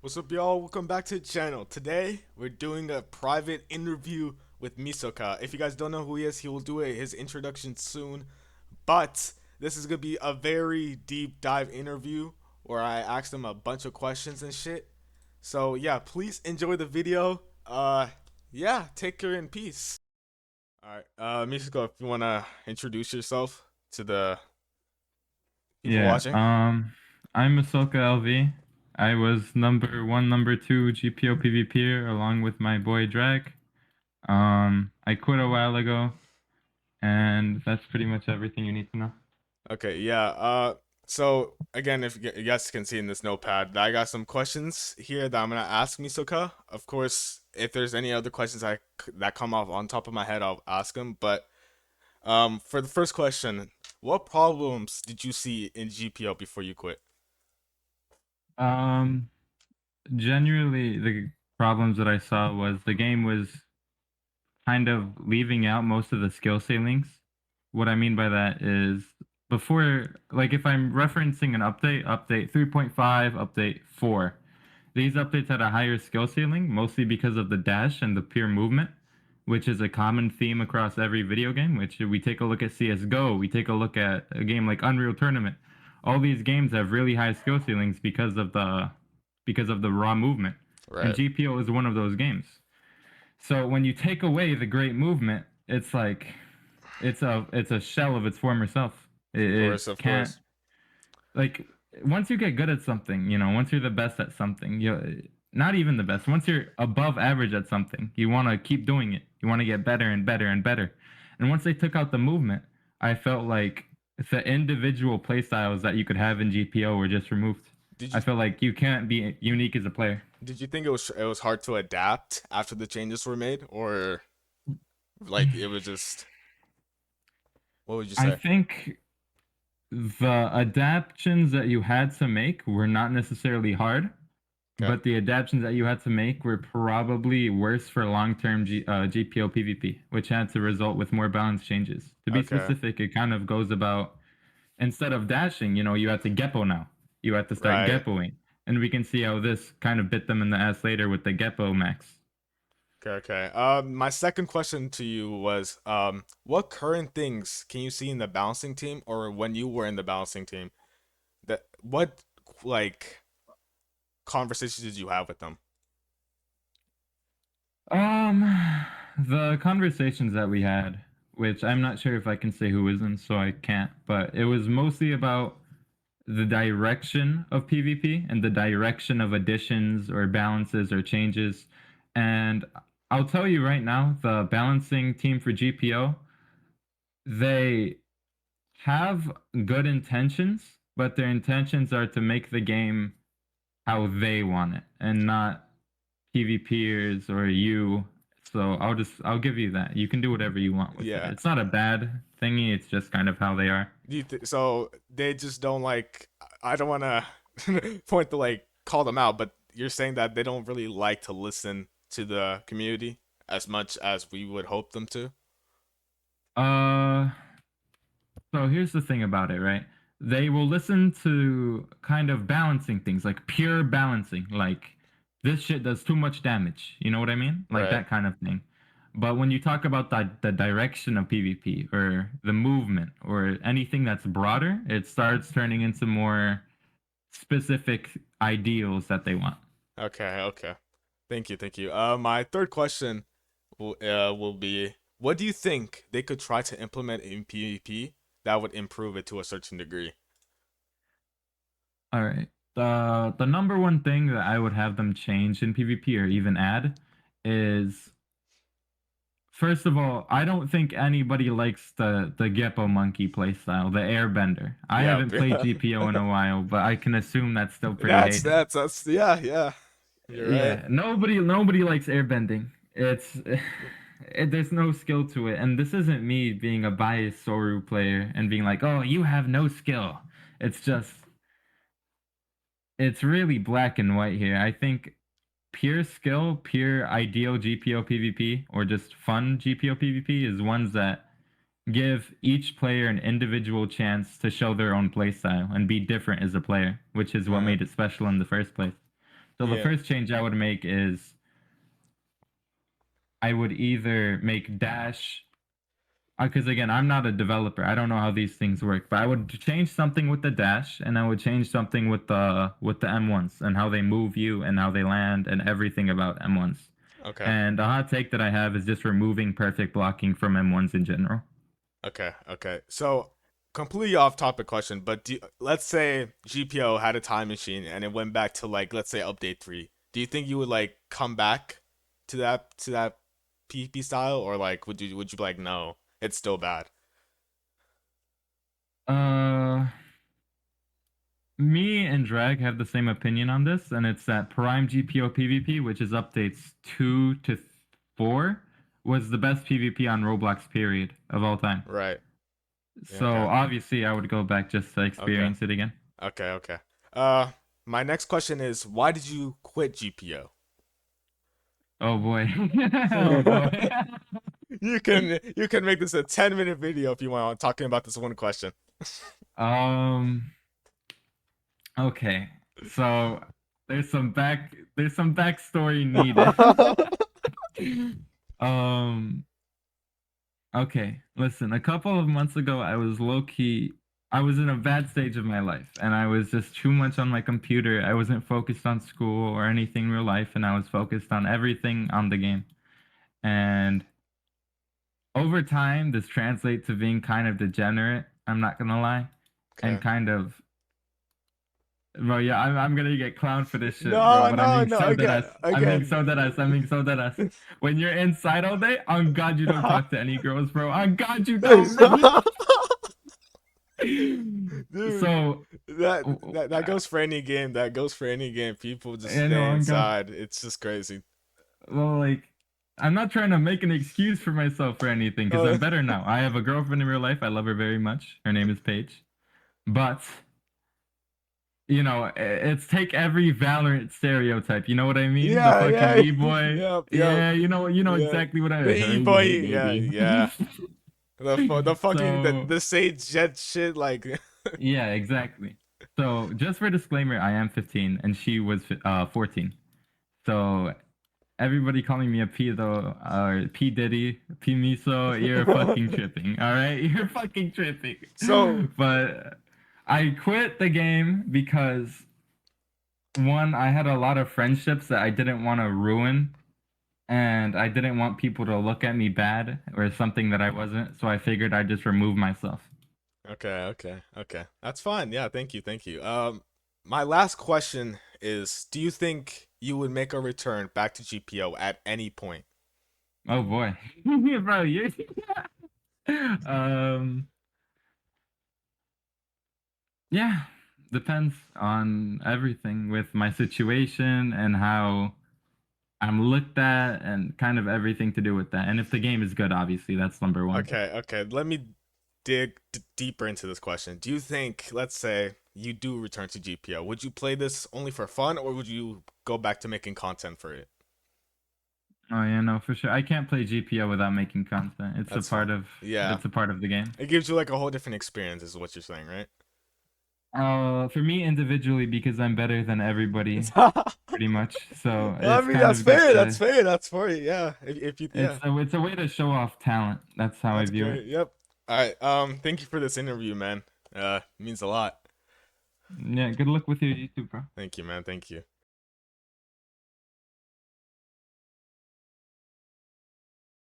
What's up, y'all? Welcome back to the channel. Today, we're doing a private interview with Misoka. If you guys don't know who he is, he will do his introduction soon. But this is gonna be a very deep dive interview where I asked him a bunch of questions and shit. So yeah, please enjoy the video. Yeah, take care in peace. All right, Misoka, if you wanna introduce yourself to the people Yeah, watching. I'm Misoka LV. I was number one, number two GPO PvPer along with my boy Drag. I quit a while ago, and that's pretty much everything you need to know. Okay, yeah. So again, if you guys can see in this notepad, I got some questions here that I'm gonna ask Misoka. Of course, if there's any other questions that come off on top of my head, I'll ask him. But for the first question, what problems did you see in GPO before you quit? Um, Generally, the problems that I saw was the game was kind of leaving out most of the skill ceilings. What I mean by that is before, like if I'm referencing an update 3.5, update 4, these updates had a higher skill ceiling, mostly because of the dash and the pure movement, which is a common theme across every video game, which we take a look at CSGO, we take a look at a game like Unreal Tournament. All these games have really high skill ceilings because of the raw movement. And Right. GPO is one of those games. So when you take away the great movement, it's like it's a shell of its former self. Of It course, of can't course. like once you get good at something, once you're the best at something, you not even the best. Once you're above average at something, you want to keep doing it. You want to get better and better and better. And once they took out the movement, I felt like the individual playstyles that you could have in GPO were just removed. Did I you feel like you can't be unique as a player. did you think it was hard to adapt after the changes were made, or like it was just what would you I say? think the adaptations that you had to make were not necessarily hard, Okay. but the adaptations that you had to make were probably worse for long-term GPO PvP, which had to result with more balance changes. To be Okay. specific, it kind of goes about instead of dashing, you had to Geppo now. You had to start Right. Geppoing. And we can see how this kind of bit them in the ass later with the Geppo max. Okay, okay. My second question to you was, what current things can you see in the balancing team, or when you were in the balancing team, that what like conversations did you have with them? Um, the conversations that we had, which I'm not sure if I can say who isn't, so I can't, but it was mostly about the direction of PvP and the direction of additions or balances or changes. And I'll tell you right now, the balancing team for GPO, they have good intentions, but their intentions are to make the game how they want it and not PvPers or you. So I'll give you that. You can do whatever you want with it. Yeah. It's not a bad thingy, it's just kind of how they are. So they just don't like. I don't want to point to like call them out, but you're saying that they don't really like to listen to the community as much as we would hope them to. Uh So here's the thing about it, right? They will listen to kind of balancing things, like pure balancing, like this shit does too much damage. You know what I mean? Like Right. that kind of thing. But when you talk about the direction of PvP or the movement or anything that's broader, it starts turning into more specific ideals that they want. Okay. Okay. Thank you. Thank you. My third question will be, what do you think they could try to implement in PvP that would improve it to a certain degree? All right. The number one thing that I would have them change in PvP or even add is first of all, I don't think anybody likes the Geppo monkey playstyle, the airbender. I Yeah, haven't played GPO in a while, but I can assume that's still pretty that's hated. that's yeah, yeah. You're right. Yeah, nobody likes airbending. There's no skill to it, and this isn't me being a biased Soru player and being like, "Oh, you have no skill." It's just it's really black and white here. I think pure skill, pure ideal GPO PvP, or just fun GPO PvP is ones that give each player an individual chance to show their own playstyle and be different as a player, which is what Right. made it special in the first place. So the Yeah. first change I would make is I would either make Dash, because again, I'm not a developer. I don't know how these things work, but I would change something with the dash, and I would change something with the M1s and how they move you and how they land and everything about M1s. Okay. And the hot take that I have is just removing perfect blocking from M1s in general. Okay. Okay. So, completely off topic question, but let's say GPO had a time machine and it went back to like let's say update 3. Do you think you would like come back to that PP style, or like would you be like no, it's still bad? Uh, Me and Drag have the same opinion on this, and it's that Prime GPO PvP, which is updates 2 to 4, was the best PvP on Roblox period of all time. Right. Yeah, So okay. obviously, I would go back just to Okay. experience it again. Okay. Okay. Uh, my next question is why did you quit GPO? Oh boy. Oh boy. You can make this a 10-minute video if you want talking about this one question. Um. Okay. So there's some backstory needed. um. Okay. Listen. A couple of months ago, I was low key. I was in a bad stage of my life, and I was just too much on my computer. I wasn't focused on school or anything in real life, and I was focused on everything on the game. And over time, this translates to being kind of degenerate. I'm not gonna lie, and Okay. kind of, bro. Yeah, I'm gonna get clowned for this shit, bro. No, But I'm no, being no. so dead Again, ass. I'm being again. so dead ass. I'm being so dead ass. When you're inside all day, on God, you don't talk to any girls, bro. On God, you don't, bro. Dude, So, that goes for any game. That goes for any game. People just you know, stay on God. inside. It's just crazy. Well, like, I'm not trying to make an excuse for myself or anything, because Oh, I'm better now. I have a girlfriend in real life. I love her very much. Her name is Paige. But it's take every Valorant stereotype. You know what I mean? The yeah, fucking yeah. e-boy. Yep, yep. Yeah, you know Yeah. exactly what I The hey, e-boy, hey yeah, baby. yeah. The fucking So the Sage Jet shit like yeah, exactly. So just for disclaimer, I am 15 and she was 14. So everybody calling me a P though, or P Diddy, P Miso, you're fucking tripping. All right, you're fucking tripping. so But I quit the game because one, I had a lot of friendships that I didn't want to ruin, and I didn't want people to look at me bad or something that I wasn't, so I figured I'd just remove myself. okay, okay, okay. That's fine. Yeah, thank you, thank you. My last question is, do you think you would make a return back to GPO at any point? Oh boy. Bro, you um yeah, depends on everything with my situation and how I'm looked at and kind of everything to do with that. And if the game is good, obviously, that's number one. Okay, okay. Let me dig deeper into this question. Do you think, let's say, you do return to GPO, would you play this only for fun, or would you go back to making content for it? Oh yeah, no, for sure. I can't play GPO without making content. That's fine. Yeah. It's a part of the game. It gives you like a whole different experience, is what you're saying, right? For me individually, because I'm better than everybody, pretty much. So I it's mean, kind that's of just fair. That's a, fair. That's for you. Yeah. If you, yeah, it's a way to show off talent. That's how I that's view it. great. Yep. All right. Thank you for this interview, man. It means a lot. Yeah, good luck with your YouTube, bro. Thank you, man. Thank you.